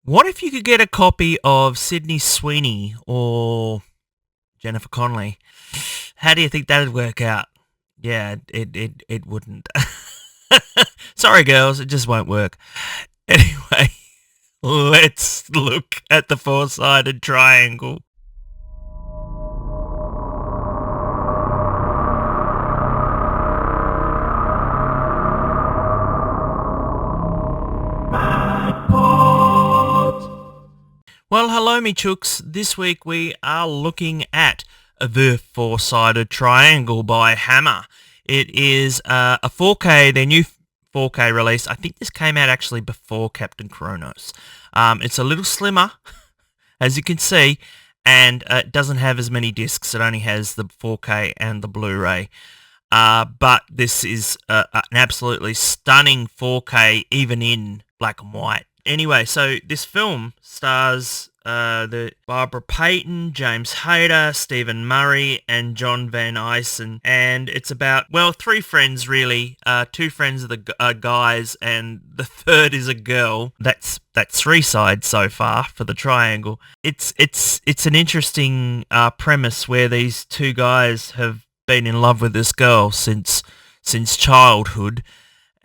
What if you could get a copy of Sydney Sweeney or Jennifer Connelly? How do you think that'd work out? Yeah, it wouldn't. Sorry, girls, it just won't work. Anyway, let's look at the four-sided triangle. Well, hello, me chooks. This week we are looking at The Four-Sided Triangle by Hammer. It is a 4K, their new 4K release. I think this came out actually before Captain Kronos. It's a little slimmer, as you can see, and it doesn't have as many discs. It only has the 4K and the Blu-ray. But this is an absolutely stunning 4K, even in black and white. Anyway, so this film stars the Barbara Payton, James Hayter, Stephen Murray, and John Van Eysen, and it's about three friends really. Two friends of the guys, and the third is a girl. That's three sides so far for the triangle. It's an interesting premise where these two guys have been in love with this girl since childhood,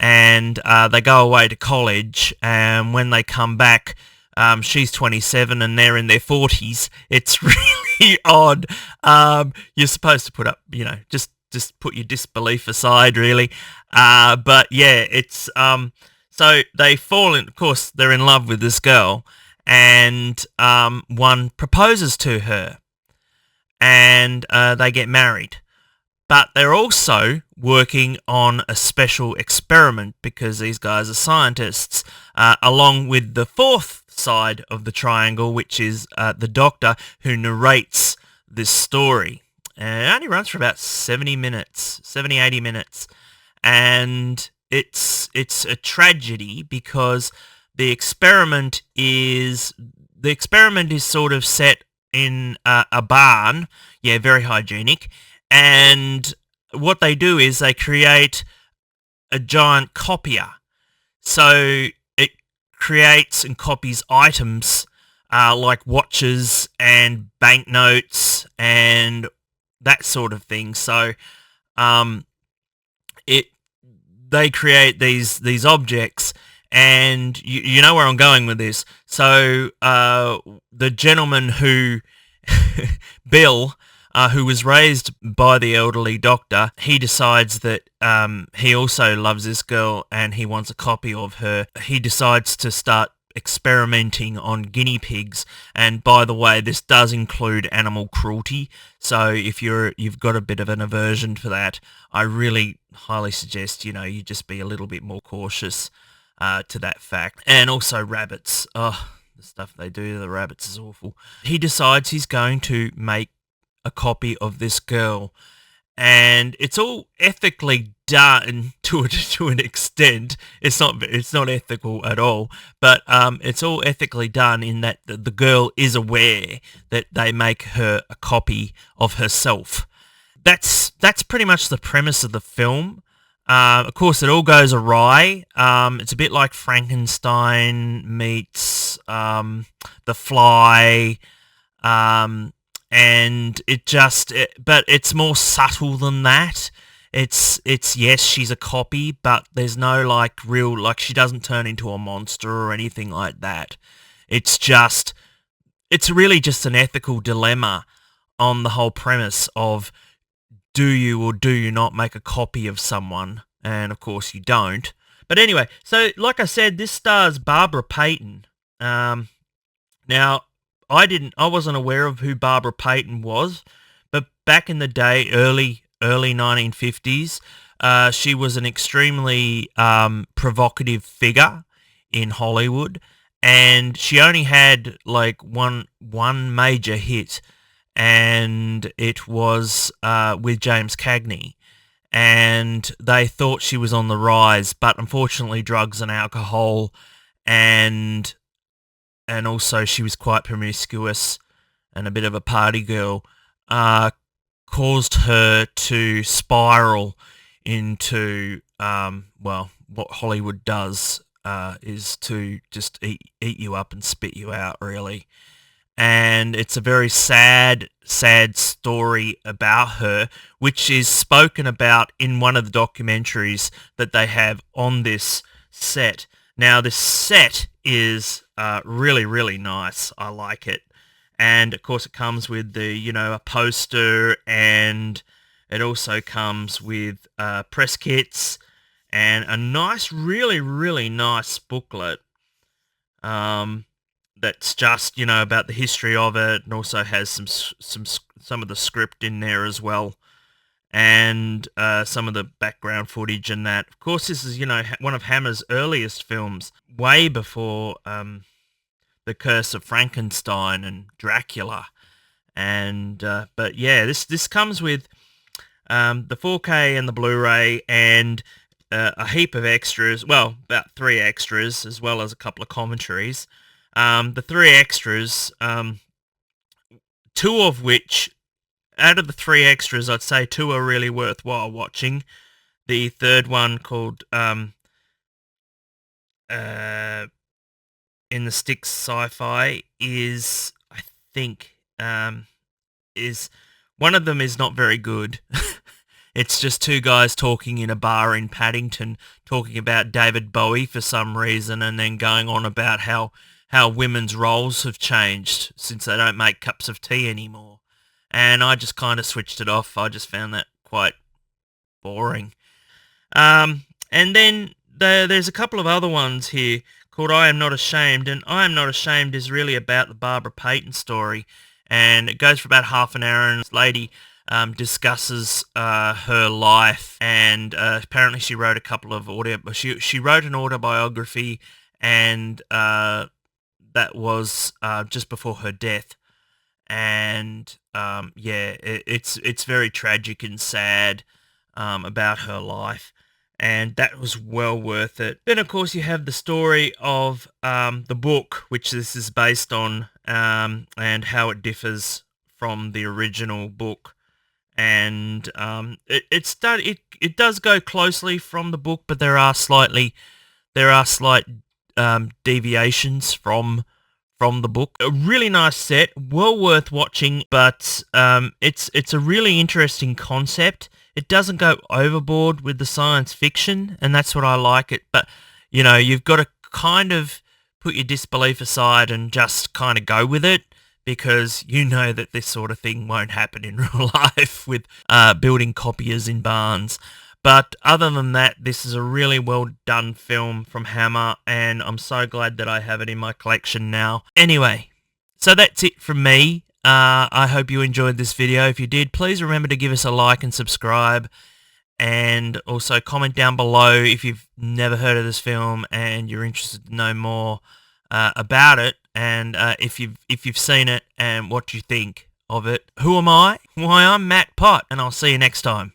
and they go away to college, and when they come back, she's 27 and they're in their 40s. It's really odd. You're supposed to put up, just put your disbelief aside, really. But yeah, it's so they fall in. Of course, they're in love with this girl, and one proposes to her, and they get married. But they're also working on a special experiment because these guys are scientists, along with the fourth side of the triangle, which is the doctor who narrates this story. And it only runs for about 70 minutes, 80 minutes. And it's a tragedy because the experiment is sort of set in a barn. Yeah, very hygienic. And what they do is they create a giant copier. So it creates and copies items like watches and banknotes and that sort of thing. So they create these objects, and you know where I'm going with this. So the gentleman who Bill, who was raised by the elderly doctor, he decides that he also loves this girl and he wants a copy of her. He decides to start experimenting on guinea pigs, and by the way, this does include animal cruelty, so if you've got a bit of an aversion for that, I really highly suggest you just be a little bit more cautious to that fact. And also rabbits. Oh, the stuff they do to the rabbits is awful. He decides he's going to make a copy of this girl, and it's all ethically done to an extent. It's not ethical at all, but it's all ethically done in that the girl is aware that they make her a copy of herself. That's pretty much the premise of the film. Of course, it all goes awry. It's a bit like Frankenstein meets The Fly. And but it's more subtle than that. It's yes, she's a copy, but there's no she doesn't turn into a monster or anything like that. It's really just an ethical dilemma on the whole premise of, do you or do you not make a copy of someone? And of course you don't. But anyway, so like I said, this stars Barbara Payton. Now, I wasn't aware of who Barbara Payton was, but back in the day, early 1950s, she was an extremely provocative figure in Hollywood, and she only had like one major hit, and it was with James Cagney, and they thought she was on the rise, but unfortunately drugs and alcohol and also she was quite promiscuous and a bit of a party girl, caused her to spiral into, what Hollywood does is to just eat you up and spit you out, really. And it's a very sad story about her, which is spoken about in one of the documentaries that they have on this set. Now, this set is really, really nice. I like it. And, of course, it comes with a poster, and it also comes with press kits and a nice, really, really nice booklet. That's just about the history of it, and also has some of the script in there as well, and some of the background footage and that. Of course, this is one of Hammer's earliest films, way before The Curse of Frankenstein and Dracula, and but yeah, this comes with the 4K and the Blu-ray and a heap of extras. Well, about 3 extras, as well as a couple of commentaries. The 3 extras, 2 of which, out of the 3 extras, I'd say 2 are really worthwhile watching. The third one, called In the Sticks Sci-Fi, is, I think, is one of them is not very good. It's just 2 guys talking in a bar in Paddington, talking about David Bowie for some reason, and then going on about how women's roles have changed since they don't make cups of tea anymore. And I just kind of switched it off. I just found that quite boring. And then there's a couple of other ones here called I Am Not Ashamed, and I Am Not Ashamed is really about the Barbara Payton story, and it goes for about half an hour, and this lady discusses her life, and apparently she wrote a couple of she wrote an autobiography, and that was just before her death, and it's very tragic and sad about her life, and that was well worth it. Then, of course, you have the story of the book, which this is based on, and how it differs from the original book, and it does go closely from the book, but there are slight deviations from the book. A really nice set, well worth watching, but it's a really interesting concept. It doesn't go overboard with the science fiction, and that's what I like it. But you've got to kind of put your disbelief aside and just kind of go with it, because that this sort of thing won't happen in real life with building copiers in barns. But other than that, this is a really well done film from Hammer, and I'm so glad that I have it in my collection now. Anyway, so that's it from me. I hope you enjoyed this video. If you did, please remember to give us a like and subscribe, and also comment down below if you've never heard of this film and you're interested to know more about it, and if you've seen it and what you think of it. Who am I? Why, I'm Matt Pott, and I'll see you next time.